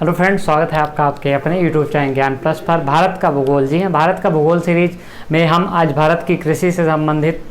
Hello friends, स्वागत है आपका आपके अपने यूट्यूब चैनल ज्ञान प्लस पर भारत का भूगोल। जी हाँ, भारत का भूगोल सीरीज में हम आज भारत की कृषि से संबंधित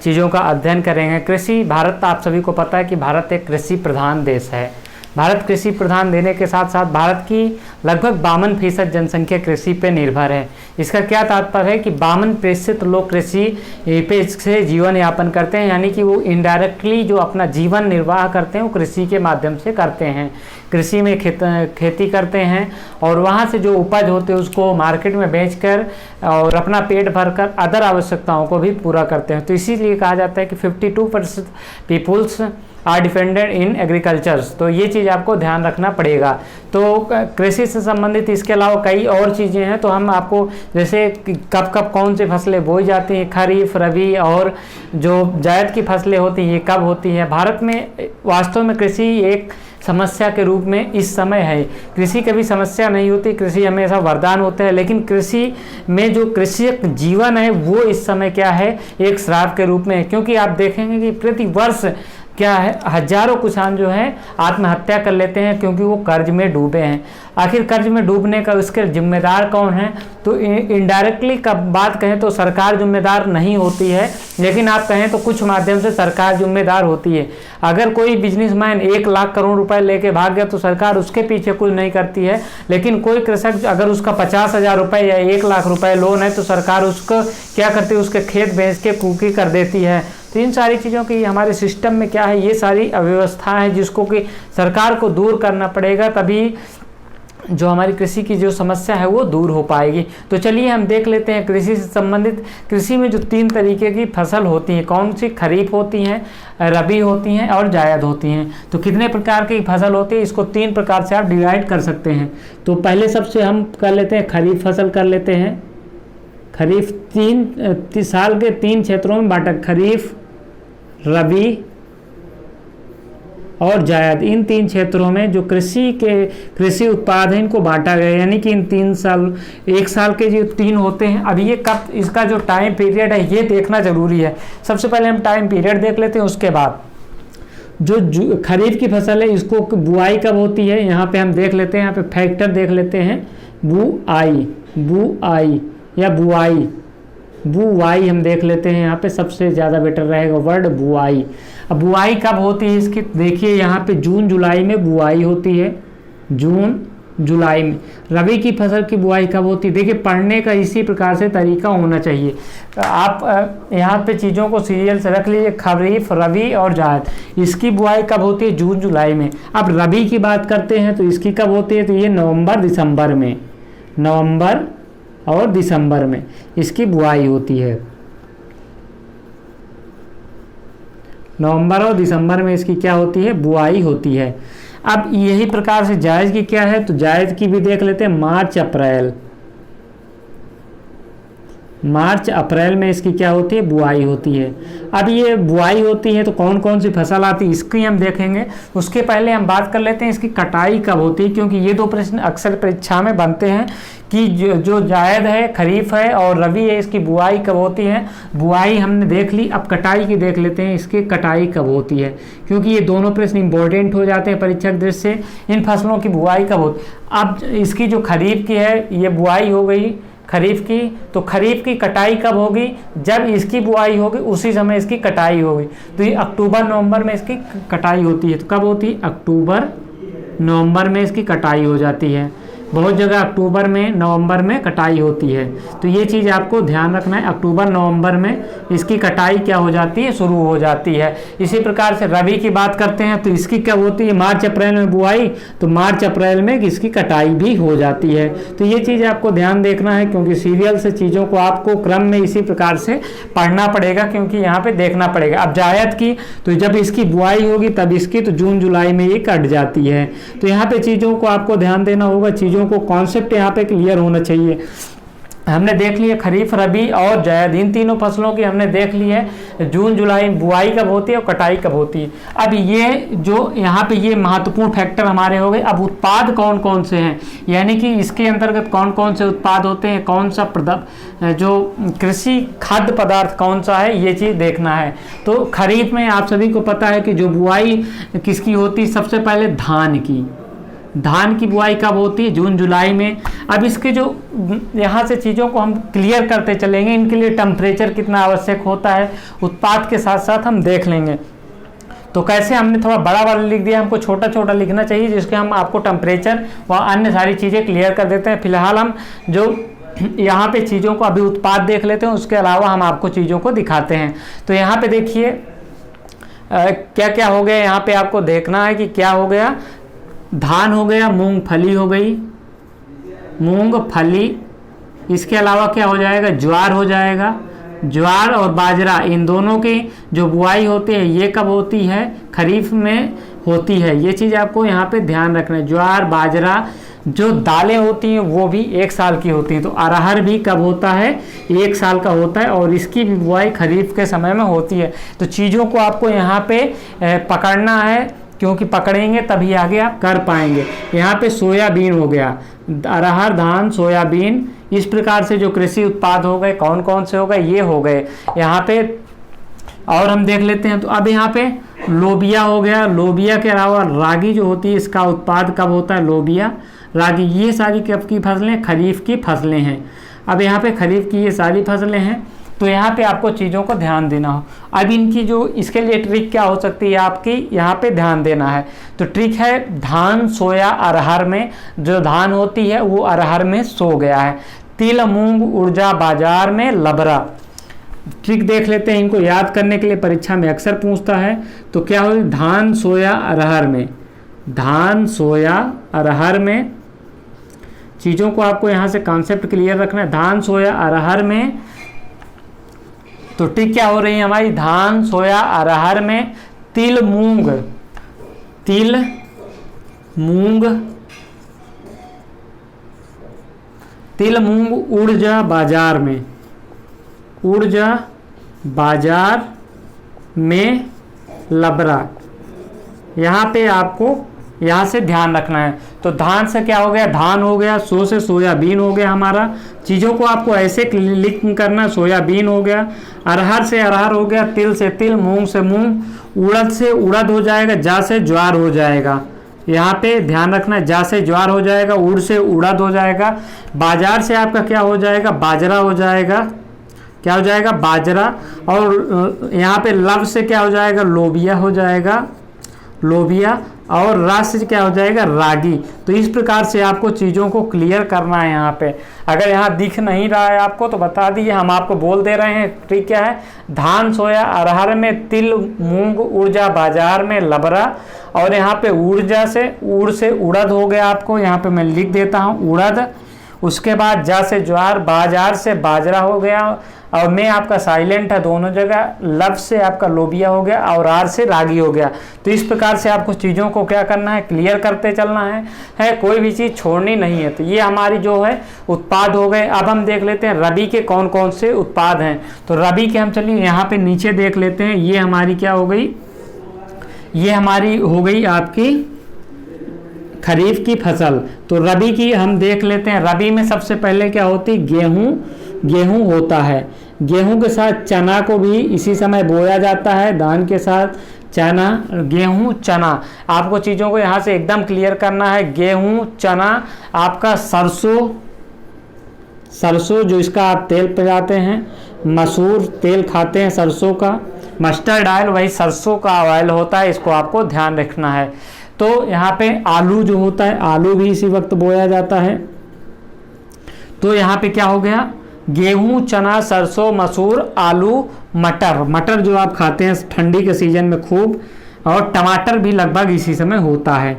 चीज़ों का अध्ययन करेंगे। कृषि, भारत, आप सभी को पता है कि भारत एक कृषि प्रधान देश है। भारत कृषि प्रधान देने के साथ साथ भारत की लगभग 52% जनसंख्या कृषि पे निर्भर है। इसका क्या तात्पर्य है कि 52% लोग कृषि पे से जीवन यापन करते हैं, यानी कि वो इनडायरेक्टली जो अपना जीवन निर्वाह करते हैं वो कृषि के माध्यम से करते हैं। कृषि में खेती करते हैं और वहाँ से जो उपज होते हैं उसको मार्केट में बेचकर और अपना पेट भरकर अदर आवश्यकताओं को भी पूरा करते हैं। तो इसीलिए कहा जाता है कि 52% peoples are dependent in agricultures. तो ये चीज़ आपको ध्यान रखना पड़ेगा। तो कृषि से संबंधित इसके अलावा कई और चीज़ें हैं, तो हम आपको जैसे कब कब कौन सी फसलें बोई जाती हैं, खरीफ, रबी और जो जायद की फसलें होती हैं ये कब होती हैं। भारत में वास्तव में कृषि एक समस्या के रूप में इस समय है। कृषि कभी समस्या नहीं होती, कृषि हमेशा वरदान होता है, लेकिन कृषि में जो कृषक जीवन है वो इस समय क्या है, एक श्राप के रूप में है। क्योंकि आप देखेंगे कि प्रति वर्ष क्या है, हजारों किसान जो हैं आत्महत्या कर लेते हैं क्योंकि वो कर्ज में डूबे हैं। आखिर कर्ज में डूबने का उसके जिम्मेदार कौन है? तो इनडायरेक्टली का बात कहें तो सरकार जिम्मेदार नहीं होती है, लेकिन आप कहें तो कुछ माध्यम से सरकार जिम्मेदार होती है। अगर कोई बिजनेसमैन 1 लाख करोड़ रुपए लेके भाग गया तो सरकार उसके पीछे कुछ नहीं करती है, लेकिन कोई कृषक अगर उसका 50,000 रुपये या 1 लाख रुपए लोन है तो सरकार उसको क्या करती है, उसके खेत बेच के कुकी कर देती है। तो इन सारी चीज़ों की हमारे सिस्टम में क्या है, ये सारी अव्यवस्था है जिसको कि सरकार को दूर करना पड़ेगा, तभी जो हमारी कृषि की जो समस्या है वो दूर हो पाएगी। तो चलिए हम देख लेते हैं कृषि से संबंधित। कृषि में जो 3 तरीके की फसल होती हैं, कौन सी? खरीफ होती हैं, रबी होती हैं और जायद होती हैं। तो कितने प्रकार की फसल होती है, इसको 3 प्रकार से आप डिवाइड कर सकते हैं। तो पहले सबसे हम कर लेते हैं खरीफ फसल कर लेते हैं। खरीफ 3 साल के 3 क्षेत्रों में बांटा, खरीफ, रबी और जायद। इन 3 क्षेत्रों में जो कृषि उत्पाद हैं इनको बांटा गया, यानी कि इन 3 साल, 1 साल के जो 3 होते हैं। अब ये कब, इसका जो टाइम पीरियड है ये देखना जरूरी है। सबसे पहले हम टाइम पीरियड देख लेते हैं, उसके बाद जो खरीफ की फसल है इसको बुआई कब होती है यहाँ पे हम देख लेते हैं। यहाँ पे फैक्टर देख लेते हैं, बुआई या बुआई हम देख लेते हैं। यहाँ पे सबसे ज़्यादा बेटर रहेगा वर्ड बुआई। अब बुआई कब होती है इसकी, देखिए यहाँ पे जून जुलाई में बुआई होती है, जून जुलाई में। रबी की फसल की बुआई कब होती है, देखिए पढ़ने का इसी प्रकार से तरीका होना चाहिए। आप यहाँ पे चीज़ों को सीरियल से रख लीजिए, खरीफ, रबी और जायद। इसकी बुआई कब होती है, जून जुलाई में। अब रबी की बात करते हैं तो इसकी कब होती है, तो ये नवंबर दिसंबर में, नवंबर और दिसंबर में इसकी बुआई होती है। नवंबर और दिसंबर में इसकी क्या होती है, बुआई होती है। अब यही प्रकार से जायद की क्या है, तो जायद की भी देख लेते हैं, मार्च अप्रैल में इसकी क्या होती है, बुआई होती है। अब ये बुआई होती है तो कौन कौन सी फसल आती है इसकी हम देखेंगे। उसके पहले हम बात कर लेते हैं इसकी कटाई कब होती है, क्योंकि ये 2 प्रश्न अक्सर परीक्षा में बनते हैं कि जो जायद है, खरीफ है और रबी है, इसकी बुआई कब होती है। बुआई हमने देख ली, अब कटाई की देख लेते हैं, इसकी कटाई कब होती है, क्योंकि ये दोनों प्रश्न इंपॉर्टेंट हो जाते हैं परीक्षा की दृष्टि से। इन फसलों की बुआई कब होती है। अब इसकी जो खरीफ की है ये बुआई हो गई खरीफ की, तो खरीफ की कटाई कब होगी, जब इसकी बुआई होगी उसी समय इसकी कटाई होगी। तो ये अक्टूबर नवंबर में इसकी कटाई होती है। तो कब होती है, अक्टूबर नवंबर में इसकी कटाई हो जाती है। बहुत जगह अक्टूबर में नवंबर में कटाई होती है, तो ये चीज़ आपको ध्यान रखना है। अक्टूबर नवंबर में इसकी कटाई क्या हो जाती है, शुरू हो जाती है। इसी प्रकार से रबी की बात करते हैं तो इसकी क्या होती है, मार्च अप्रैल में बुआई, तो मार्च अप्रैल में इसकी कटाई भी हो जाती है। तो ये चीज़ आपको ध्यान देखना है, क्योंकि सीरियल से चीज़ों को आपको क्रम में इसी प्रकार से पढ़ना पड़ेगा, क्योंकि यहाँ पर देखना पड़ेगा। अब जायद की, तो जब इसकी बुआई होगी तब इसकी तो जून जुलाई में ये कट जाती है। तो यहाँ पर चीज़ों को आपको ध्यान देना होगा, चीज़ों को कॉन्सेप्ट यहाँ पे क्लियर होना चाहिए। हमने देख लिया खरीफ, रबी और जायद, इन तीनों फसलों की हमने देख ली है। जून जुलाई बुआई कब होती है और कटाई कब होती है। अब ये जो यहाँ पे ये महत्वपूर्ण फैक्टर हमारे हो गए। अब उत्पाद कौन कौन से हैं, यानी कि इसके अंतर्गत कौन कौन से उत्पाद होते हैं, कौन सा जो कृषि खाद्य पदार्थ कौन सा है, ये चीज़ देखना है। तो खरीफ में आप सभी को पता है कि जो बुआई किसकी होती है, सबसे पहले धान की। धान की बुआई कब होती है? जून जुलाई में। अब इसके जो यहाँ से चीज़ों को हम क्लियर करते चलेंगे, इनके लिए टेम्परेचर कितना आवश्यक होता है उत्पाद के साथ साथ हम देख लेंगे। तो कैसे, हमने थोड़ा बड़ा वाला लिख दिया, हमको छोटा छोटा लिखना चाहिए जिसके हम आपको टेम्परेचर व अन्य सारी चीज़ें क्लियर कर देते हैं। फिलहाल हम जो यहाँ पे चीज़ों को अभी उत्पाद देख लेते हैं, उसके अलावा हम आपको चीज़ों को दिखाते हैं। तो यहाँ पे देखिए क्या क्या हो गया, यहाँ पे आपको देखना है कि क्या हो गया। धान हो गया, मूंगफली हो गई, मूंगफली। इसके अलावा क्या हो जाएगा? ज्वार हो जाएगा। ज्वार और बाजरा, इन दोनों की जो बुआई होती है ये कब होती है? खरीफ में होती है। ये चीज़ आपको यहाँ पे ध्यान रखना है। ज्वार बाजरा जो दालें होती हैं वो भी 1 साल की होती हैं। तो अरहर भी कब होता है? 1 साल का होता है और इसकी भी बुआई खरीफ के समय में होती है। तो चीज़ों को आपको यहाँ पे पकड़ना है, क्योंकि पकड़ेंगे तभी आगे आप कर पाएंगे। यहाँ पे सोयाबीन हो गया, अरहर, धान, सोयाबीन, इस प्रकार से जो कृषि उत्पाद हो गए, कौन कौन से हो गए? ये हो गए यहाँ पे। और हम देख लेते हैं, तो अब यहाँ पे लोबिया हो गया। लोबिया के अलावा रागी जो होती है, इसका उत्पाद कब होता है? लोबिया, रागी, ये सारी कब की फसलें? खरीफ की फसलें हैं। अब यहाँ पे खरीफ की ये सारी फसलें हैं, तो यहाँ पे आपको चीज़ों को ध्यान देना हो। अब इनकी जो इसके लिए ट्रिक क्या हो सकती है आपकी, यहाँ पे ध्यान देना है। तो ट्रिक है धान, सोया, अरहर में जो धान होती है वो अरहर में सो गया है। तिल, मूंग, उर्जा, बाजार में लबरा। ट्रिक देख लेते हैं, इनको याद करने के लिए परीक्षा में अक्सर पूछता है। तो क्या हो? धान, सोया, अरहर में, धान, सोया, अरहर में। चीज़ों को आपको यहाँ से कॉन्सेप्ट क्लियर रखना है। धान, सोया, अरहर में। तो ट्रिक क्या हो रही है हमारी? धान, सोया, अरहर में। तिल, मूंग, तिल, मूंग, तिल, मूंग, उर्जा, बाजार में, उर्जा, बाजार में, लबरा। यहाँ पे आपको यहाँ से ध्यान रखना है। तो धान से क्या हो गया? धान हो गया। सो से सोयाबीन हो गया हमारा। चीज़ों को आपको ऐसे लिख करना, सोयाबीन हो गया। अरहर से अरहर हो गया। तिल से तिल, मूंग से मूंग, उड़द से उड़द हो जाएगा। जा से ज्वार हो जाएगा। यहाँ पे ध्यान रखना है, जा से ज्वार हो जाएगा, उड़ से उड़द हो जाएगा। बाजार से आपका क्या हो जाएगा? बाजरा हो जाएगा। क्या हो जाएगा? बाजरा। और यहाँ पे लब से क्या हो जाएगा? लोबिया हो जाएगा, लोबिया। और रास से क्या हो जाएगा? रागी। तो इस प्रकार से आपको चीज़ों को क्लियर करना है। यहाँ पे अगर यहाँ दिख नहीं रहा है आपको तो बता दीजिए, हम आपको बोल दे रहे हैं। ट्रिक क्या है? धान, सोया, अरहर में, तिल, मूंग, ऊर्जा, बाजार में, लबरा। और यहाँ पे ऊर्जा से उड़ से उड़द हो गया आपको, यहाँ पे मैं लिख देता हूँ उड़द। उसके बाद जा से ज्वार, बाजार से बाजरा हो गया, और में आपका साइलेंट है दोनों जगह। लब से आपका लोबिया हो गया और आर से रागी हो गया। तो इस प्रकार से आपको चीज़ों को क्या करना है? क्लियर करते चलना है, कोई भी चीज़ छोड़नी नहीं है। तो ये हमारी जो है उत्पाद हो गए। अब हम देख लेते हैं रबी के कौन कौन से उत्पाद हैं। तो रबी के हम चलिए यहाँ पे नीचे देख लेते हैं। ये हमारी क्या हो गई? ये हमारी हो गई आपकी खरीफ की फसल। तो रबी की हम देख लेते हैं। रबी में सबसे पहले क्या होती? गेहूँ, गेहूँ होता है। गेहूँ के साथ चना को भी इसी समय बोया जाता है। धान के साथ चना, गेहूँ, चना। आपको चीज़ों को यहाँ से एकदम क्लियर करना है। गेहूँ, चना, आपका सरसों, सरसों जो इसका आप तेल पिलाते हैं, मसूर, तेल खाते हैं सरसों का, मस्टर्ड ऑयल वही सरसों का ऑयल होता है, इसको आपको ध्यान रखना है। तो यहाँ पे आलू जो होता है, आलू भी इसी वक्त बोया जाता है। तो यहाँ पे क्या हो गया? गेहूं, चना, सरसों, मसूर, आलू, मटर। मटर जो आप खाते हैं ठंडी के सीजन में खूब, और टमाटर भी लगभग इसी समय होता है।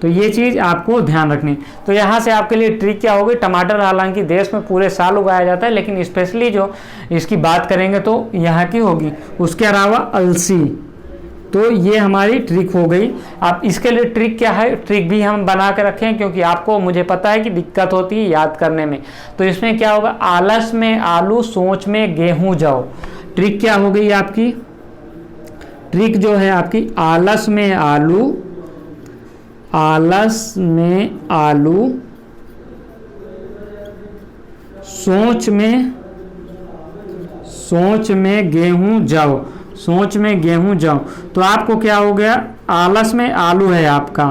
तो ये चीज़ आपको ध्यान रखनी। तो यहाँ से आपके लिए ट्रिक क्या होगी? टमाटर हालांकि देश में पूरे साल उगाया जाता है, लेकिन स्पेशली जो इसकी बात करेंगे तो यहाँ की होगी। उसके अलावा अलसी। तो ये हमारी ट्रिक हो गई। अब इसके लिए ट्रिक क्या है? ट्रिक भी हम बना के रखें, क्योंकि आपको मुझे पता है कि दिक्कत होती है याद करने में। तो इसमें क्या होगा? आलस में आलू, सोच में गेहूं, जौ। ट्रिक क्या हो गई आपकी? ट्रिक जो है आपकी आलस में आलू, आलस में आलू, सोच में गेहूं, जौ, सोच में गेहूं, जौ। तो आपको क्या हो गया? आलस में आलू है आपका,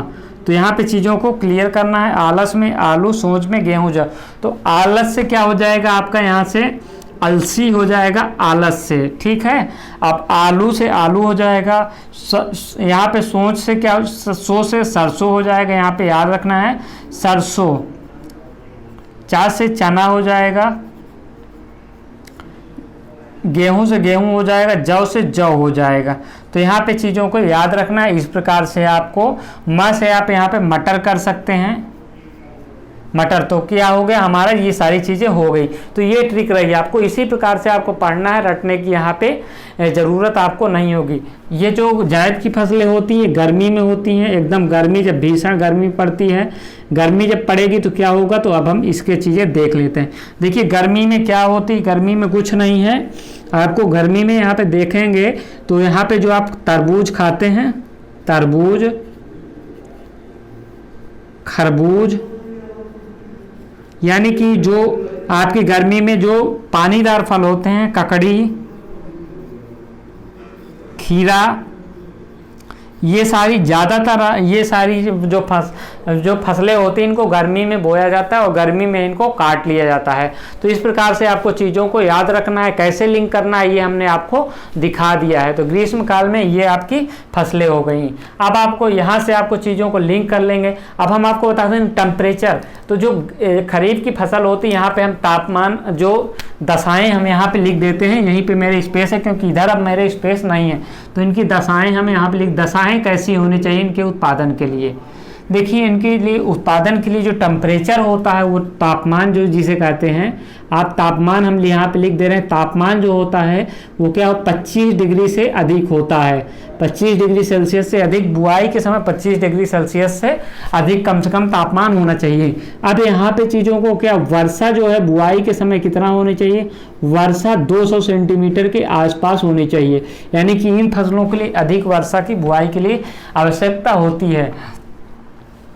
तो यहाँ पे चीज़ों को क्लियर करना है। आलस में आलू, सोच में गेहूं जा, तो आलस से क्या हो जाएगा आपका यहाँ से अलसी हो जाएगा आलस से, ठीक है। अब आलू से आलू हो जाएगा, यहाँ पे सोच से क्या, सो से सरसों हो जाएगा, यहाँ पे याद रखना है सरसों। चा से चना हो जाएगा, गेहूं से गेहूं हो जाएगा, जौ से जौ हो जाएगा। तो यहाँ पे चीज़ों को याद रखना है। इस प्रकार से आपको म से आप यहाँ पे मटर कर सकते हैं, मटर। तो क्या हो गया हमारा, ये सारी चीज़ें हो गई। तो ये ट्रिक रही आपको, इसी प्रकार से आपको पढ़ना है, रटने की यहाँ पे ज़रूरत आपको नहीं होगी। ये जो जायद की फसलें होती हैं गर्मी में होती हैं, एकदम गर्मी, जब भीषण गर्मी पड़ती है, गर्मी जब पड़ेगी तो क्या होगा, तो अब हम इसके चीज़ें देख लेते हैं। देखिए गर्मी में क्या होती है, गर्मी में कुछ नहीं है आपको। गर्मी में यहाँ पे देखेंगे तो यहाँ पे जो आप तरबूज खाते हैं, तरबूज, खरबूज, यानी कि जो आपकी गर्मी में जो पानीदार फल होते हैं, ककड़ी, खीरा, ये सारी ज़्यादातर ये सारी जो फसलें होती हैं इनको गर्मी में बोया जाता है और गर्मी में इनको काट लिया जाता है। तो इस प्रकार से आपको चीज़ों को याद रखना है, कैसे लिंक करना है ये हमने आपको दिखा दिया है। तो ग्रीष्म काल में ये आपकी फसलें हो गई। अब आपको यहाँ से आपको चीज़ों को लिंक कर लेंगे। अब हम आपको बताते हैं टेम्परेचर। तो जो खरीफ की फसल होती है यहाँ पे हम तापमान, जो दशाएं हम यहाँ पे लिख देते हैं, यहीं पे मेरे स्पेस है क्योंकि इधर अब मेरे स्पेस नहीं है, तो इनकी दशाएं हम यहाँ पे लिख, दशाएं कैसी होनी चाहिए इनके उत्पादन के लिए। देखिए इनके लिए उत्पादन के लिए जो टेम्परेचर होता है, वो तापमान जो जिसे कहते हैं आप, तापमान हम यहाँ पे लिख दे रहे हैं। तापमान जो होता है वो क्या हो, 25 डिग्री से अधिक होता है, 25 डिग्री सेल्सियस से अधिक। बुआई के समय 25 डिग्री सेल्सियस से अधिक कम से कम तापमान होना चाहिए। अब यहाँ पे चीज़ों को क्या, वर्षा जो है बुआई के समय कितना होनी चाहिए, वर्षा 200 सेंटीमीटर के आसपास होनी चाहिए। यानी कि इन फसलों के लिए अधिक वर्षा की बुआई के लिए आवश्यकता होती है।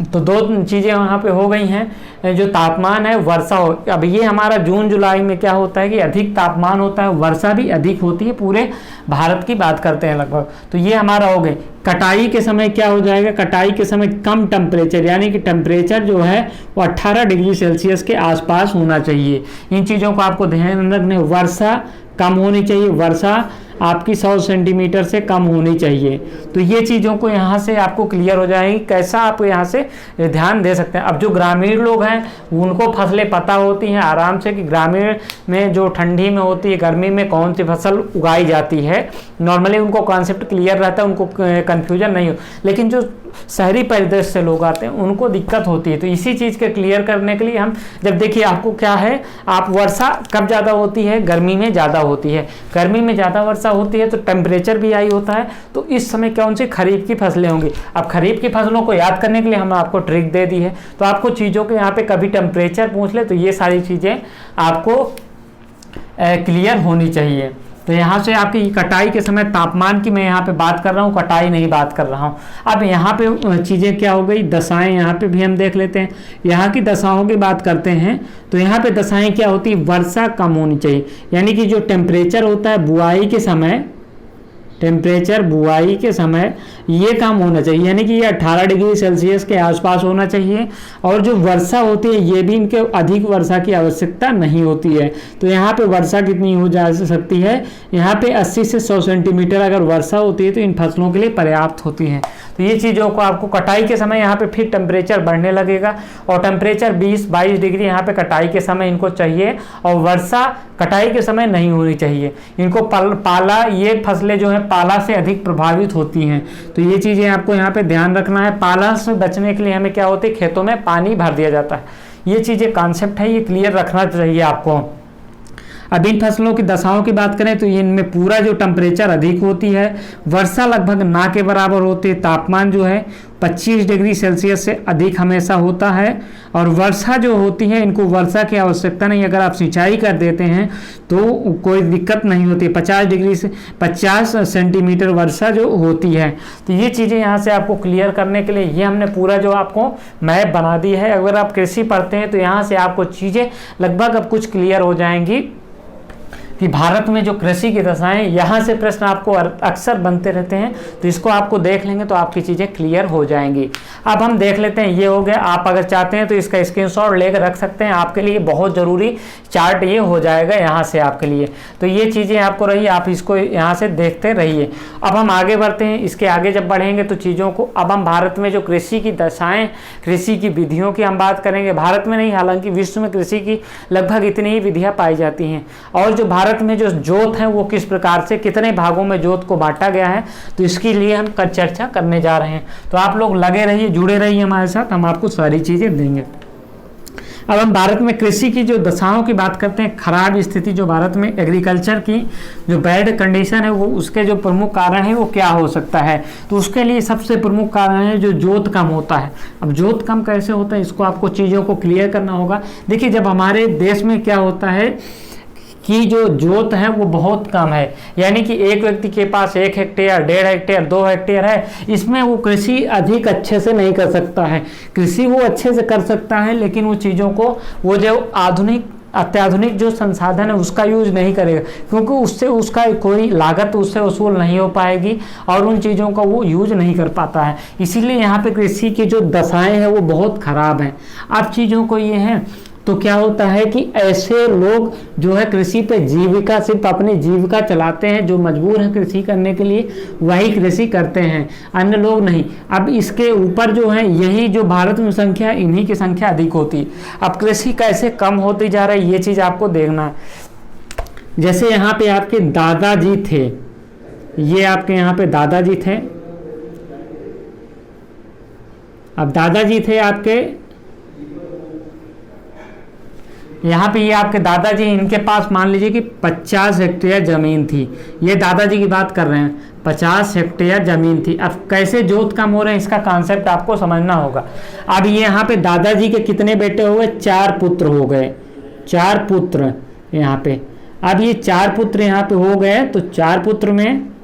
तो दो चीज़ें वहाँ पे हो गई हैं, जो तापमान है, वर्षा हो। अब ये हमारा जून जुलाई में क्या होता है कि अधिक तापमान होता है, वर्षा भी अधिक होती है, पूरे भारत की बात करते हैं लगभग। तो ये हमारा हो गई। कटाई के समय क्या हो जाएगा, कटाई के समय कम टेम्परेचर, यानी कि टेम्परेचर जो है वो 18 डिग्री सेल्सियस के आसपास होना चाहिए। इन चीज़ों को आपको ध्यान रखने। वर्षा कम होनी चाहिए, वर्षा आपकी 100 सेंटीमीटर से कम होनी चाहिए। तो ये चीज़ों को यहाँ से आपको क्लियर हो जाएगी, कैसा आप यहाँ से ध्यान दे सकते हैं। अब जो ग्रामीण लोग हैं उनको फसलें पता होती हैं आराम से कि ग्रामीण में जो ठंडी में होती है, गर्मी में कौन सी फसल उगाई जाती है, नॉर्मली उनको कॉन्सेप्ट क्लियर रहता है, उनको कन्फ्यूजन नहीं हो। लेकिन जो शहरी परिदृश्य से लोग आते हैं उनको दिक्कत होती है। तो इसी चीज़ के क्लियर करने के लिए हम, जब देखिए आपको क्या है, आप वर्षा कब ज़्यादा होती है, गर्मी में ज़्यादा होती है। गर्मी में ज़्यादा वर्षा होती है तो टेम्परेचर भी हाई होता है। तो इस समय कौन सी खरीफ की फसलें होंगी। अब खरीफ की फसलों को याद करने के लिए हम आपको ट्रिक दे दी है। तो आपको चीज़ों के यहाँ पे कभी टेम्परेचर पूछ ले तो ये सारी चीज़ें आपको क्लियर होनी चाहिए। तो यहाँ से आपकी कटाई के समय तापमान की मैं यहाँ पे बात कर रहा हूँ, कटाई नहीं बात कर रहा हूँ। अब यहाँ पे चीज़ें क्या हो गई, दशाएं यहाँ पे भी हम देख लेते हैं। यहाँ की दशाओं की बात करते हैं तो यहाँ पे दशाएं क्या होती है, वर्षा कम होनी चाहिए। यानी कि जो टेम्परेचर होता है बुआई के समय, टेम्परेचर बुआई के समय ये कम होना चाहिए, यानी कि ये 18 डिग्री सेल्सियस के आसपास होना चाहिए। और जो वर्षा होती है ये भी इनके अधिक वर्षा की आवश्यकता नहीं होती है। तो यहाँ पे वर्षा कितनी हो जा सकती है, यहाँ पे 80 से 100 सेंटीमीटर अगर वर्षा होती है तो इन फसलों के लिए पर्याप्त होती है। तो ये चीज़ों को आपको कटाई के समय यहाँ पे फिर टेम्परेचर बढ़ने लगेगा और टेम्परेचर 20-22 डिग्री यहाँ पे कटाई के समय इनको चाहिए। और वर्षा कटाई के समय नहीं होनी चाहिए। इनको पाला, ये फसलें जो हैं पाला से अधिक प्रभावित होती हैं। तो ये चीज़ें आपको यहाँ पे ध्यान रखना है। पाला से बचने के लिए हमें क्या होती है, खेतों में पानी भर दिया जाता है। ये चीज़ें कॉन्सेप्ट है, ये क्लियर रखना चाहिए आपको। अब इन फसलों की दशाओं की बात करें तो इनमें पूरा जो टेम्परेचर अधिक होती है, वर्षा लगभग ना के बराबर होती है, तापमान जो है 25 डिग्री सेल्सियस से अधिक हमेशा होता है। और वर्षा जो होती है, इनको वर्षा की आवश्यकता नहीं, अगर आप सिंचाई कर देते हैं तो कोई दिक्कत नहीं होती। 50 डिग्री से 50 सेंटीमीटर वर्षा जो होती है। तो ये चीज़ें यहाँ से आपको क्लियर करने के लिए ये हमने पूरा जो आपको मैप बना दी है। अगर आप कृषि पढ़ते हैं तो यहाँ से आपको चीज़ें लगभग अब कुछ क्लियर हो जाएंगी। कि भारत में जो कृषि की दशाएं, यहाँ से प्रश्न आपको अक्सर बनते रहते हैं, तो इसको आपको देख लेंगे तो आपकी चीज़ें क्लियर हो जाएंगी। अब हम देख लेते हैं, ये हो गया। आप अगर चाहते हैं तो इसका स्क्रीनशॉट लेकर रख सकते हैं, आपके लिए बहुत ज़रूरी चार्ट ये हो जाएगा यहाँ से आपके लिए। तो ये चीज़ें आपको रही, आप इसको यहाँ से देखते रहिए। अब हम आगे बढ़ते हैं, इसके आगे जब बढ़ेंगे तो चीज़ों को, अब हम भारत में जो कृषि की दशाएँ, कृषि की विधियों की हम बात करेंगे। भारत में नहीं, हालांकि विश्व में कृषि की लगभग इतनी ही विधियाँ पाई जाती हैं। और जो भारत में जो जोत है वो किस प्रकार से, कितने भागों में जोत को बांटा गया है, तो इसके लिए हम चर्चा करने जा रहे हैं। तो आप लोग लगे रहिए, जुड़े रहिए हमारे साथ, हम आपको सारी चीज़ें देंगे। अब हम भारत में कृषि की जो दशाओं की बात करते हैं, खराब स्थिति जो भारत में एग्रीकल्चर की जो बैड कंडीशन है, वो उसके जो प्रमुख कारण है वो क्या हो सकता है। तो उसके लिए सबसे प्रमुख कारण है जो जोत कम होता है। अब जोत कम कैसे होता है, इसको आपको चीज़ों को क्लियर करना होगा। देखिए, जब हमारे देश में क्या होता है कि जो जोत है वो बहुत कम है, यानी कि एक व्यक्ति के पास 1 हेक्टेयर, 1.5 हेक्टेयर, 2 हेक्टेयर है, इसमें वो कृषि अधिक अच्छे से नहीं कर सकता है। कृषि वो अच्छे से कर सकता है, लेकिन वो चीज़ों को, वो जो अत्याधुनिक जो संसाधन है उसका यूज नहीं करेगा, क्योंकि उससे उसका कोई लागत उससे वसूल नहीं हो पाएगी और उन चीज़ों का वो यूज नहीं कर पाता है। इसीलिए यहाँ पे कृषि की जो दशाएं हैं वो बहुत ख़राब हैं। अब चीज़ों को ये है, तो क्या होता है कि ऐसे लोग जो है कृषि पे जीविका, सिर्फ अपनी जीविका चलाते हैं, जो मजबूर हैं कृषि करने के लिए वही कृषि करते हैं, अन्य लोग नहीं। अब इसके ऊपर जो है, यही जो भारत में संख्या, इन्हीं की संख्या अधिक होती है। अब कृषि कैसे कम होती जा रही है, ये चीज़ आपको देखना है। जैसे यहाँ पे आपके दादाजी थे, ये आपके यहाँ पे दादाजी थे। अब दादाजी थे आपके यहाँ पे, ये आपके दादाजी, इनके पास मान लीजिए कि 50 हेक्टेयर ज़मीन थी। ये दादाजी की बात कर रहे हैं, 50 हेक्टेयर ज़मीन थी। अब कैसे जोत कम हो रहे हैं, इसका कॉन्सेप्ट आपको समझना होगा। अब ये यहाँ पे दादाजी के कितने बेटे हो गए, 4 पुत्र हो गए, 4 पुत्र यहाँ पे। अब ये 4 पुत्र यहाँ पे हो गए, तो 4 पुत्र में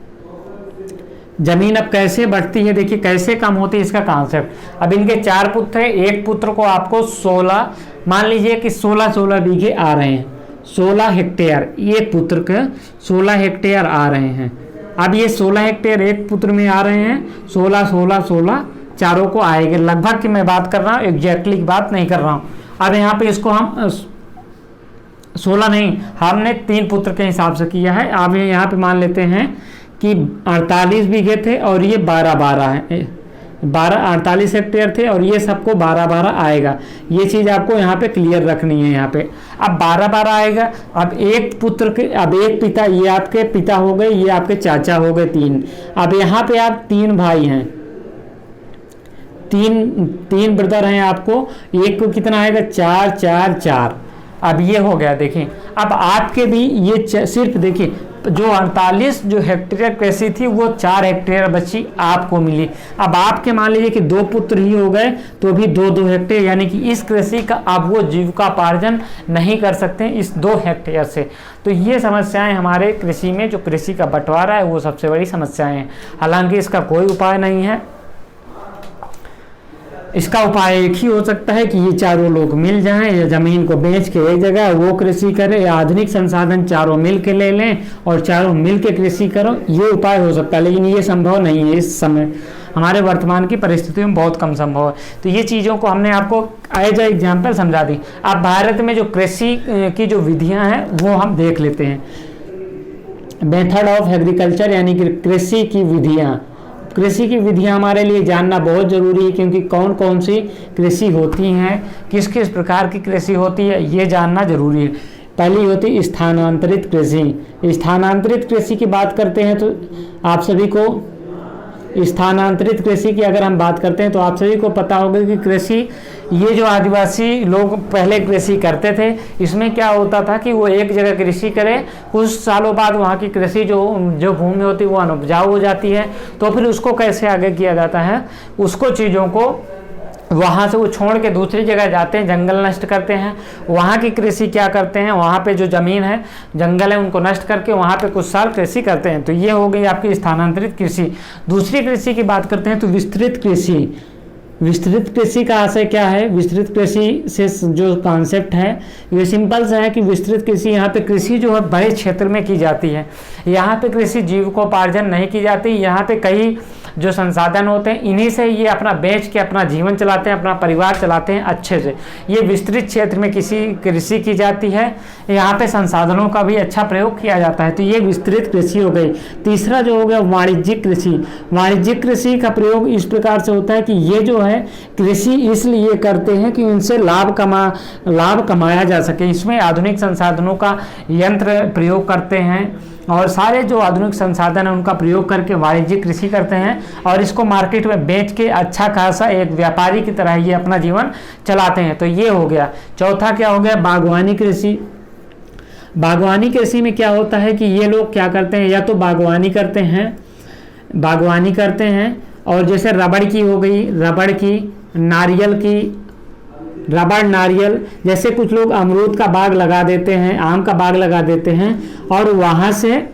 जमीन अब कैसे बढ़ती है, देखिए कैसे कम होती है, इसका कॉन्सेप्ट। अब इनके 4 पुत्र हैं, एक पुत्र को आपको 16, मान लीजिए कि 16 बीघे आ रहे हैं, 16 हेक्टेयर, एक पुत्र के 16 हेक्टेयर आ रहे हैं। अब ये 16 हेक्टेयर एक पुत्र में आ रहे हैं, 16 चारों को आएंगे। लगभग की मैं बात कर रहा हूँ, एग्जैक्टली की बात नहीं कर रहा हूँ। अब यहाँ पे इसको हम 16 नहीं, हमने 3 पुत्र के हिसाब से किया है। अब यहाँ पे मान लेते हैं कि 48 बीघे थे और ये 12 है, 48 हेक्टेयर थे और ये सबको 12 आएगा। ये चीज़ आपको यहाँ पे क्लियर रखनी है। यहाँ पे अब 12 आएगा। अब एक पुत्र के, अब एक पिता, ये आपके पिता हो गए, ये आपके चाचा हो गए 3। अब यहाँ पे आप 3 भाई हैं, तीन ब्रदर हैं आपको, एक को कितना आएगा, 4। अब ये हो गया। देखिए, अब आपके भी ये सिर्फ देखिए, जो 48 जो हेक्टेयर कृषि थी वो 4 हेक्टेयर बची आपको मिली। अब आपके मान लीजिए कि 2 पुत्र ही हो गए, तो भी 2 हेक्टेयर, यानी कि इस कृषि का अब वो जीविकापार्जन नहीं कर सकते इस 2 हेक्टेयर से। तो ये समस्याएं हमारे कृषि में, जो कृषि का बंटवारा है, वो सबसे बड़ी समस्याएं हैं। हालांकि इसका कोई उपाय नहीं है। इसका उपाय एक ही हो सकता है कि ये चारों लोग मिल जाएं, या ज़मीन को बेच के एक जगह वो कृषि करें, या आधुनिक संसाधन चारों मिल के ले लें और चारों मिल के कृषि करो। ये उपाय हो सकता है, लेकिन ये संभव नहीं है इस समय, हमारे वर्तमान की परिस्थितियों में बहुत कम संभव है। तो ये चीज़ों को हमने आपको एज ए एग्जाम्पल समझा दी। अब भारत में जो कृषि की जो विधियाँ हैं वो हम देख लेते हैं। मेथड ऑफ एग्रीकल्चर, यानी कि कृषि की विधियाँ। कृषि की विधियाँ हमारे लिए जानना बहुत ज़रूरी है, क्योंकि कौन कौन सी कृषि होती हैं, किस किस प्रकार की कृषि होती है, ये जानना ज़रूरी है। पहली होती है स्थानांतरित कृषि। स्थानांतरित कृषि की बात करते हैं तो आप सभी को, स्थानांतरित कृषि की अगर हम बात करते हैं तो आप सभी को पता होगा कि कृषि, ये जो आदिवासी लोग पहले कृषि करते थे, इसमें क्या होता था कि वो एक जगह कृषि करें, कुछ सालों बाद वहाँ की कृषि जो भूमि होती है वो अनउपजाऊ हो जाती है। तो फिर उसको कैसे आगे किया जाता है, उसको चीज़ों को वहाँ से वो छोड़ के दूसरी जगह जाते हैं, जंगल नष्ट करते हैं। वहाँ की कृषि क्या करते हैं, वहाँ पे जो ज़मीन है, जंगल है, उनको नष्ट करके वहाँ पे कुछ साल कृषि करते हैं। तो ये हो गई आपकी स्थानांतरित कृषि। दूसरी कृषि की बात करते हैं तो विस्तृत कृषि। विस्तृत कृषि का आशय क्या है? विस्तृत कृषि से जो कॉन्सेप्ट है ये सिंपल सा है कि विस्तृत कृषि, यहाँ पे कृषि जो है बड़े क्षेत्र में की जाती है। यहाँ पे कृषि जीविकोपार्जन नहीं की जाती। यहाँ पे कई जो संसाधन होते हैं इन्हीं से ये अपना बेच के अपना जीवन चलाते हैं, अपना परिवार चलाते हैं अच्छे से। ये विस्तृत क्षेत्र में कृषि की जाती है। यहाँ पे संसाधनों का भी अच्छा प्रयोग किया जाता है। तो ये विस्तृत कृषि हो गई। तीसरा जो हो गया वाणिज्यिक कृषि। वाणिज्यिक कृषि का प्रयोग इस प्रकार से होता है कि ये जो है कृषि इसलिए करते हैं कि उनसे लाभ कमाया जा सके। इसमें आधुनिक संसाधनों का यंत्र प्रयोग करते हैं और सारे जो आधुनिक संसाधन है उनका प्रयोग करके वाणिज्यिक कृषि करते हैं और इसको मार्केट में बेच के अच्छा खासा एक व्यापारी की तरह ये अपना जीवन चलाते हैं। तो ये हो गया। चौथा क्या हो गया? बागवानी कृषि। बागवानी कृषि में क्या होता है कि ये लोग क्या करते हैं, या तो बागवानी करते हैं और जैसे रबड़ की हो गई, नारियल, जैसे कुछ लोग अमरूद का बाग लगा देते हैं, आम का बाग लगा देते हैं और वहाँ से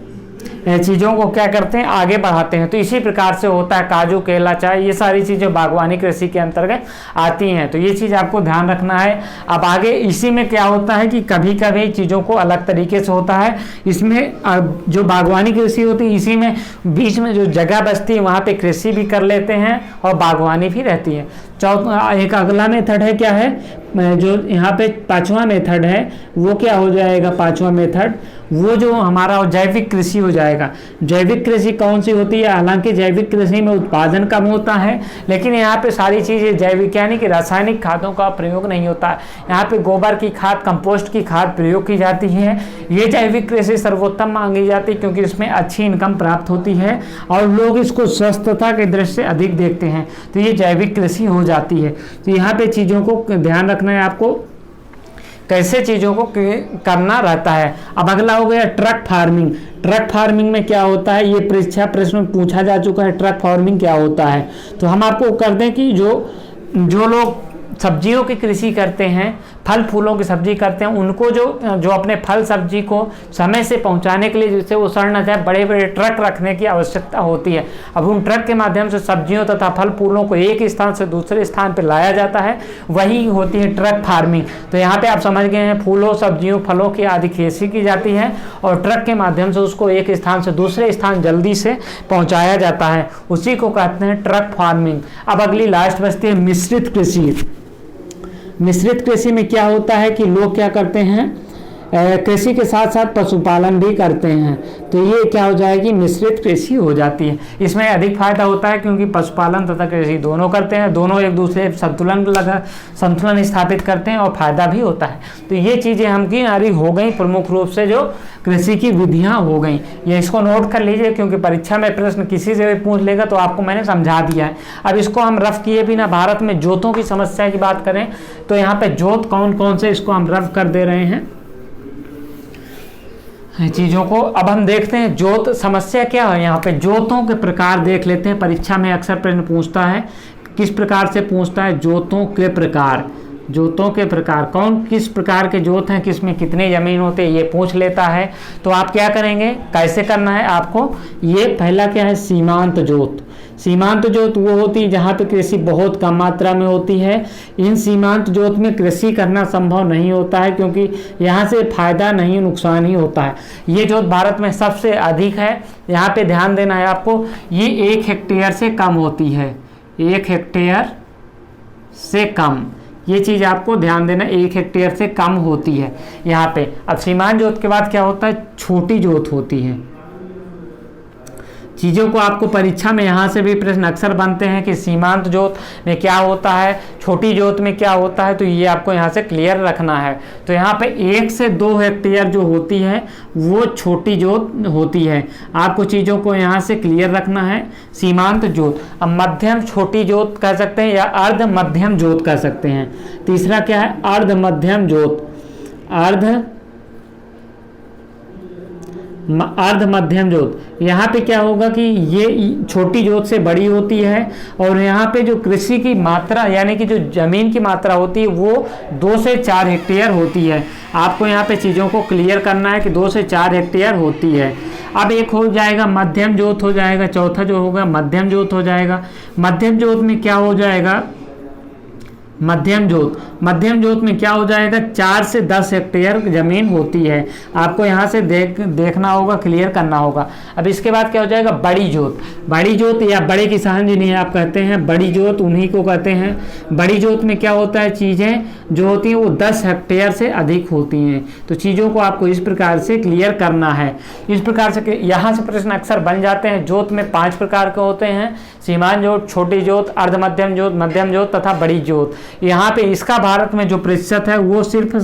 चीज़ों को क्या करते हैं, आगे बढ़ाते हैं। तो इसी प्रकार से होता है काजू, केला, चाय, ये सारी चीज़ें बागवानी कृषि के अंतर्गत आती हैं। तो ये चीज़ आपको ध्यान रखना है। अब आगे इसी में क्या होता है कि कभी कभी चीज़ों को अलग तरीके से होता है। इसमें जो बागवानी कृषि होती है इसी में बीच में जो जगह बचती है वहाँ पे कृषि भी कर लेते हैं और बागवानी भी रहती है। एक अगला मेथड है, क्या है, जो यहाँ पे पांचवा मेथड है वो क्या हो जाएगा? पांचवा मेथड वो जो हमारा जैविक कृषि हो जाएगा। जैविक कृषि कौन सी होती है? हालांकि जैविक कृषि में उत्पादन कम होता है, लेकिन यहाँ पे सारी चीज़ें जैविक यानी कि रासायनिक खादों का प्रयोग नहीं होता है। यहाँ पे गोबर की खाद, कंपोस्ट की खाद प्रयोग की जाती है। ये जैविक कृषि सर्वोत्तम मांगी जाती है क्योंकि इसमें अच्छी इनकम प्राप्त होती है और लोग इसको स्वस्थता के दृष्टि से अधिक देखते हैं। तो ये जैविक कृषि हो जाती है। तो यहाँ पे चीज़ों को ध्यान रखना है आपको, कैसे चीज़ों को करना रहता है। अब अगला हो गया ट्रक फार्मिंग। ट्रक फार्मिंग में क्या होता है? ये परीक्षा प्रश्न पूछा जा चुका है, ट्रक फार्मिंग क्या होता है। तो हम आपको कर दें कि जो लोग सब्जियों की कृषि करते हैं, फल फूलों की सब्जी करते हैं, उनको जो अपने फल सब्जी को समय से पहुंचाने के लिए, जिससे वो सड़ न जाए, बड़े बड़े ट्रक रखने की आवश्यकता होती है। अब उन ट्रक के माध्यम से सब्जियों तथा फल फूलों को एक स्थान से दूसरे स्थान पर लाया जाता है, वही होती है ट्रक फार्मिंग। तो यहाँ पे आप समझ गए हैं, फूलों, सब्जियों, फलों की आदि कृषि की जाती है और ट्रक के माध्यम से उसको एक स्थान से दूसरे स्थान जल्दी से पहुँचाया जाता है, उसी को कहते हैं ट्रक फार्मिंग। अब अगली लास्ट बचती है मिश्रित कृषि। मिश्रित कृषि में क्या होता है कि लोग क्या करते हैं, कृषि के साथ साथ पशुपालन भी करते हैं। तो ये क्या हो जाएगी? मिश्रित कृषि हो जाती है। इसमें अधिक फायदा होता है क्योंकि पशुपालन तथा कृषि दोनों करते हैं, दोनों एक दूसरे संतुलन स्थापित करते हैं और फायदा भी होता है। तो ये चीज़ें हमकी नारी हो गई, प्रमुख रूप से जो कृषि की विधियाँ हो गई। ये इसको नोट कर लीजिए क्योंकि परीक्षा में प्रश्न किसी से भी पूछ लेगा तो आपको मैंने समझा दिया है। अब इसको हम रफ किए बिना भारत में जोतों की समस्या की बात करें तो यहाँ पे जोत कौन कौन से, इसको हम रफ कर दे रहे हैं चीज़ों को। अब हम देखते हैं जोत समस्या क्या है। यहाँ पे जोतों के प्रकार देख लेते हैं। परीक्षा में अक्सर प्रश्न पूछता है, किस प्रकार से पूछता है? जोतों के प्रकार। जोतों के प्रकार, कौन किस प्रकार के जोत हैं, किस में कितनी ज़मीन होती है, ये पूछ लेता है। तो आप क्या करेंगे, कैसे करना है आपको? ये पहला क्या है? सीमांत जोत। सीमांत जोत वो होती है जहाँ पे कृषि बहुत कम मात्रा में होती है। इन सीमांत जोत में कृषि करना संभव नहीं होता है क्योंकि यहाँ से फायदा नहीं, नुकसान ही होता है। ये जोत भारत में सबसे अधिक है। यहाँ पे ध्यान देना है आपको, ये 1 हेक्टेयर से कम होती है। 1 हेक्टेयर से कम, ये चीज़ आपको ध्यान देना, 1 हेक्टेयर से कम होती है यहाँ पे। अब सीमांत जोत के बाद क्या होता है? छोटी जोत होती है। चीज़ों को आपको परीक्षा में यहाँ से भी प्रश्न अक्सर बनते हैं कि सीमांत जोत में क्या होता है, छोटी जोत में क्या होता है। तो ये आपको यहाँ से क्लियर रखना है। तो यहाँ पे 1 से 2 हेक्टेयर जो होती है वो छोटी जोत होती है। आपको चीज़ों को यहाँ से क्लियर रखना है। सीमांत जोत। अब मध्यम छोटी जोत कह सकते हैं या अर्ध मध्यम जोत कह सकते हैं। तीसरा क्या है? अर्ध मध्यम जोत। अर्ध मध्यम जोत, यहाँ पे क्या होगा कि ये छोटी जोत से बड़ी होती है और यहाँ पे जो कृषि की मात्रा यानी कि जो ज़मीन की मात्रा होती है वो 2 से 4 हेक्टेयर होती है। आपको यहाँ पे चीज़ों को क्लियर करना है कि 2 से 4 हेक्टेयर होती है। अब एक हो जाएगा मध्यम जोत हो जाएगा, चौथा जो होगा मध्यम जोत हो जाएगा। मध्यम जोत में क्या हो जाएगा? मध्यम जोत में क्या हो जाएगा, 4 से 10 हेक्टेयर जमीन होती है। आपको यहाँ से देखना होगा, क्लियर करना होगा। अब इसके बाद क्या हो जाएगा, बड़ी जोत या बड़े किसान जिन्हें आप कहते हैं, बड़ी जोत उन्हीं को कहते हैं। बड़ी जोत में क्या होता है, चीज़ें जो होती हैं वो 10 हेक्टेयर से अधिक होती हैं। तो चीज़ों को आपको इस प्रकार से क्लियर करना है। इस प्रकार से यहाँ से प्रश्न अक्सर बन जाते हैं। जोत में 5 प्रकार के होते हैं, सीमांत जोत, छोटी जोत, अर्ध मध्यम जोत, मध्यम जोत तथा बड़ी जोत। यहाँ पे इसका भारत में जो प्रतिशत है वो सिर्फ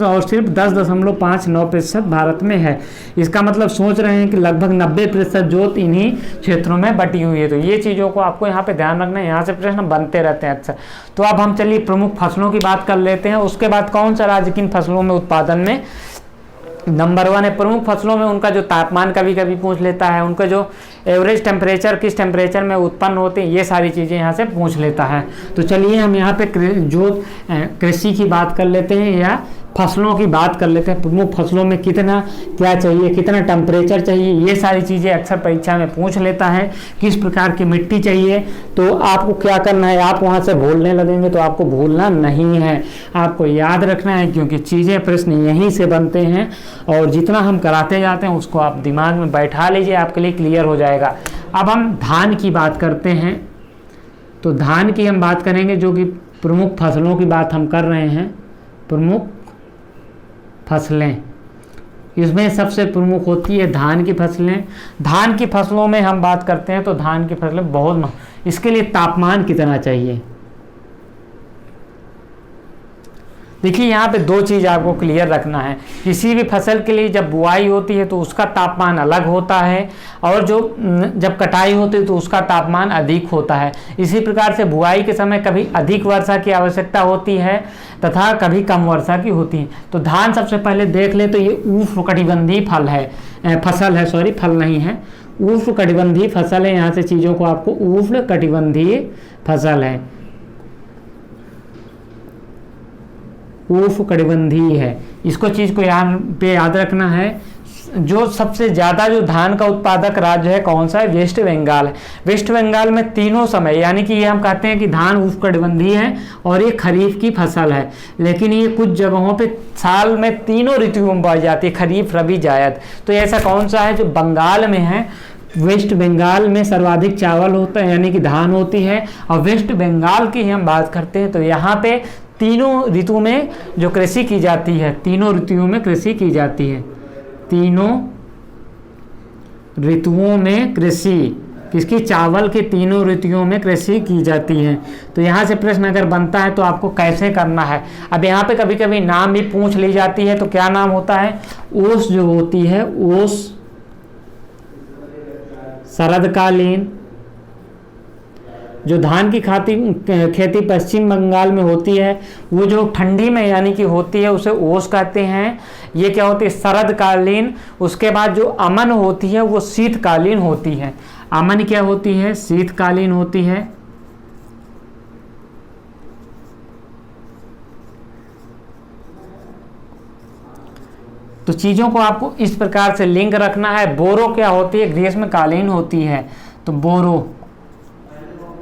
10.59% भारत में है। इसका मतलब सोच रहे हैं कि लगभग 90% जोत इन्हीं क्षेत्रों में बटी हुई है। तो ये चीज़ों को आपको यहाँ पे ध्यान रखना है, यहाँ से प्रश्न बनते रहते हैं अक्सर। तो अब हम चलिए प्रमुख फसलों की बात कर लेते हैं। उसके बाद कौन सा राज्य किन फसलों में उत्पादन में नंबर 1 है। प्रमुख फसलों में उनका जो तापमान कभी कभी पूछ लेता है, उनका जो एवरेज टेम्परेचर किस टेम्परेचर में उत्पन्न होते हैं, ये सारी चीज़ें यहाँ से पूछ लेता है। तो चलिए हम यहाँ पे जो कृषि की बात कर लेते हैं या फसलों की बात कर लेते हैं। प्रमुख फसलों में कितना क्या चाहिए, कितना टेम्परेचर चाहिए, ये सारी चीज़ें अक्सर परीक्षा में पूछ लेता है। किस प्रकार की मिट्टी चाहिए, तो आपको क्या करना है, आप वहाँ से भूलने लगेंगे तो आपको भूलना नहीं है, आपको याद रखना है, क्योंकि चीज़ें प्रश्न यहीं से बनते हैं और जितना हम कराते जाते हैं उसको आप दिमाग में बैठा लीजिए, आपके लिए क्लियर हो जाएगा। अब हम धान की बात करते हैं। तो धान की हम बात करेंगे, जो कि प्रमुख फसलों की बात हम कर रहे हैं। प्रमुख फसलें, इसमें सबसे प्रमुख होती है धान की फसलें। धान की फसलों में हम बात करते हैं तो धान की फसलें बहुत, इसके लिए तापमान कितना चाहिए। देखिए यहाँ पे 2 चीज़ आपको क्लियर रखना है। किसी भी फसल के लिए जब बुआई होती है तो उसका तापमान अलग होता है, और जो जब कटाई होती है तो उसका तापमान अधिक होता है। इसी प्रकार से बुआई के समय कभी अधिक वर्षा की आवश्यकता होती है तथा कभी कम वर्षा की होती है। तो धान सबसे पहले देख ले तो ये उष्णकटिबंधीय फसल है, फल नहीं है, उष्णकटिबंधीय फसल है। यहाँ से चीज़ों को आपको उष्णकटिबंधीय फसल है, उष्णकटिबंधीय है, इसको चीज़ को यहाँ पे याद रखना है। जो सबसे ज़्यादा जो धान का उत्पादक राज्य है कौन सा है, वेस्ट बंगाल है। वेस्ट बंगाल में तीनों समय, यानी कि ये हम कहते हैं कि धान उष्णकटिबंधीय है और ये खरीफ की फसल है, लेकिन ये कुछ जगहों पे साल में तीनों ऋतुओं में बोई जाती है, खरीफ, रबी, जायद। तो ऐसा कौन सा है जो बंगाल में है, वेस्ट बंगाल में सर्वाधिक चावल होता है, यानी कि धान होती है। और वेस्ट बंगाल की हम बात करते हैं तो यहाँ पे तीनों ऋतु में जो कृषि की जाती है, तीनों ऋतुओं में कृषि की जाती है, तीनों ऋतुओं में कृषि किसकी, चावल के तीनों ऋतुओं में कृषि की जाती है। तो यहाँ से प्रश्न अगर बनता है तो आपको कैसे करना है। अब यहाँ पे कभी कभी नाम भी पूछ ली जाती है, तो क्या नाम होता है, ओस जो होती है, ओस शरदकालीन। जो धान की खेती पश्चिम बंगाल में होती है वो जो ठंडी में यानी कि होती है उसे ओस कहते हैं। ये क्या होती है, शरदकालीन। उसके बाद जो अमन होती है वो शीतकालीन होती है। अमन क्या होती है, शीतकालीन होती है। तो चीज़ों को आपको इस प्रकार से लिंक रखना है। बोरो क्या होती है, ग्रीष्मकालीन होती है। तो बोरो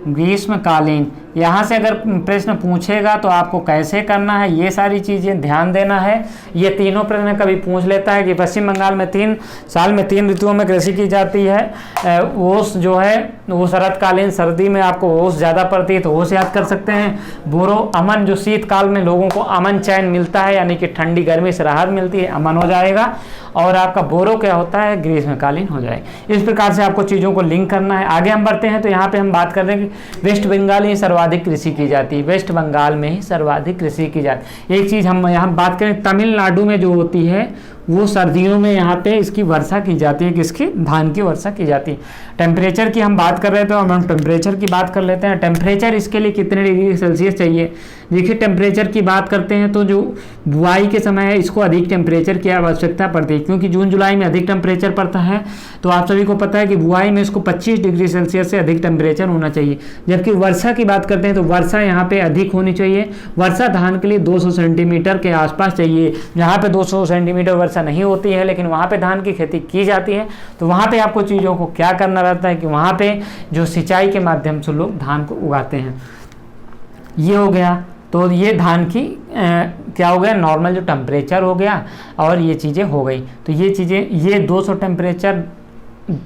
ग्रीष्मकालीन। यहाँ से अगर प्रश्न पूछेगा तो आपको कैसे करना है, ये सारी चीज़ें ध्यान देना है। ये तीनों प्रश्न कभी पूछ लेता है कि पश्चिम बंगाल में 3 साल में 3 ऋतुओं में कृषि की जाती है। ओस जो है वो शरदकालीन, सर्दी में आपको ओस ज़्यादा पड़ती है तो ओस याद कर सकते हैं। बोरो अमन, जो शीतकाल में लोगों को अमन चैन मिलता है, यानी कि ठंडी गर्मी से राहत मिलती है, अमन हो जाएगा। और आपका बोरो क्या होता है, ग्रीष्मकालीन हो जाएगा। इस प्रकार से आपको चीज़ों को लिंक करना है। आगे हम बढ़ते हैं तो यहाँ पे हम बात कर रहे हैं कि वेस्ट बंगाल में सर्वाधिक कृषि की जाती है, वेस्ट बंगाल में ही सर्वाधिक कृषि की जाती है। एक चीज़ हम यहाँ बात करें, तमिलनाडु में जो होती है वो सर्दियों में यहाँ पे इसकी वर्षा की जाती है, किसकी, धान की वर्षा की जाती है। टेम्परेचर की हम बात कर रहे थे तो हम टेम्परेचर की बात कर लेते हैं। टेम्परेचर इसके लिए कितने डिग्री सेल्सियस चाहिए। देखिए टेम्परेचर की बात करते हैं तो जो बुआई के समय है इसको अधिक टेम्परेचर की आवश्यकता पड़ती है, क्योंकि जून जुलाई में अधिक टेम्परेचर पड़ता है। तो आप सभी को पता है कि बुआई में इसको 25 डिग्री सेल्सियस से अधिक टेम्परेचर होना चाहिए। जबकि वर्षा की बात करते हैं तो वर्षा यहाँ पे अधिक होनी चाहिए। वर्षा धान के लिए 200 सेंटीमीटर के आसपास चाहिए। जहाँ पे 200 सेंटीमीटर वर्षा नहीं होती है लेकिन वहाँ पे धान की खेती की जाती है, तो वहाँ पे आपको चीज़ों को क्या करना रहता है कि वहाँ पे जो सिंचाई के माध्यम से लोग धान को उगाते हैं। ये हो गया। तो ये धान की क्या हो गया, नॉर्मल जो टेम्परेचर हो गया और ये चीज़ें हो गई। तो ये चीज़ें, ये 200 टेम्परेचर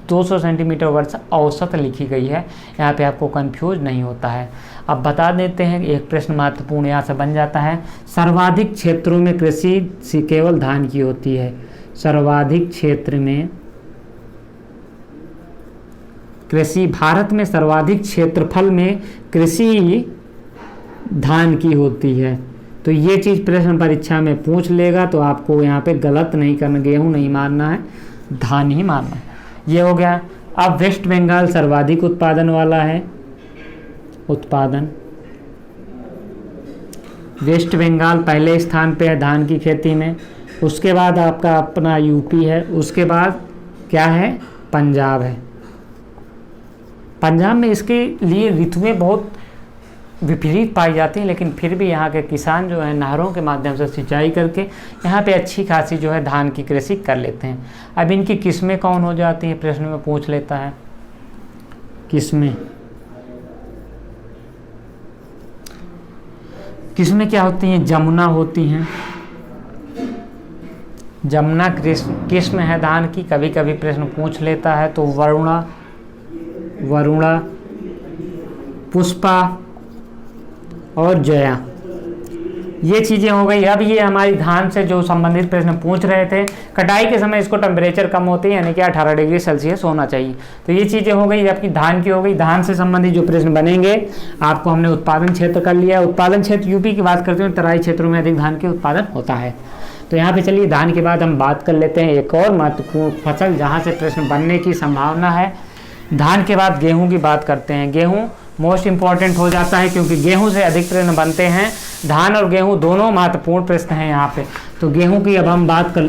200 सेंटीमीटर वर्षा औसत लिखी गई है, यहाँ पे आपको कंफ्यूज नहीं होता है। अब बता देते हैं, एक प्रश्न महत्वपूर्ण यहाँ से बन जाता है, सर्वाधिक क्षेत्रों में कृषि केवल धान की होती है। सर्वाधिक क्षेत्र में कृषि, भारत में सर्वाधिक क्षेत्रफल में कृषि धान की होती है। तो ये चीज़ प्रश्न परीक्षा में पूछ लेगा, तो आपको यहाँ पे गलत नहीं करना, गेहूँ नहीं मारना है, धान ही मारना है। ये हो गया। अब वेस्ट बंगाल सर्वाधिक उत्पादन वाला है, उत्पादन वेस्ट बंगाल पहले स्थान पे है धान की खेती में। उसके बाद आपका अपना यूपी है, उसके बाद क्या है, पंजाब है। पंजाब में इसके लिए ऋतुएं बहुत विपरीत पाई जाती हैं, लेकिन फिर भी यहाँ के किसान जो है नहरों के माध्यम से सिंचाई करके यहाँ पे अच्छी खासी जो है धान की कृषि कर लेते हैं। अब इनकी किस्में कौन हो जाती हैं, प्रश्न में पूछ लेता है। किस्में, किस्में क्या होती हैं, जमुना होती हैं। जमुना किस्म है धान की, कभी कभी प्रश्न पूछ लेता है। तो वरुणा, वरुणा, पुष्पा और जया, ये चीज़ें हो गई। अब ये हमारी धान से जो संबंधित प्रश्न पूछ रहे थे, कटाई के समय इसको टेम्परेचर कम होती है, यानी कि 18 डिग्री सेल्सियस होना चाहिए। तो ये चीज़ें हो गई, आपकी धान की हो गई। धान से संबंधित जो प्रश्न बनेंगे, आपको हमने उत्पादन क्षेत्र कर लिया। उत्पादन क्षेत्र यूपी की बात करते हैं, तराई क्षेत्रों में अधिक धान के उत्पादन होता है। तो यहाँ पे चलिए धान के बाद हम बात कर लेते हैं एक और महत्वपूर्ण फसल जहाँ से प्रश्न बनने की संभावना है। धान के बाद गेहूँ की बात करते हैं। गेहूँ मोस्ट इम्पॉर्टेंट हो जाता है, क्योंकि गेहूं से अधिक प्रश्न बनते हैं। धान और गेहूं दोनों महत्वपूर्ण प्रश्न हैं यहाँ पे। तो गेहूं की अब हम बात कर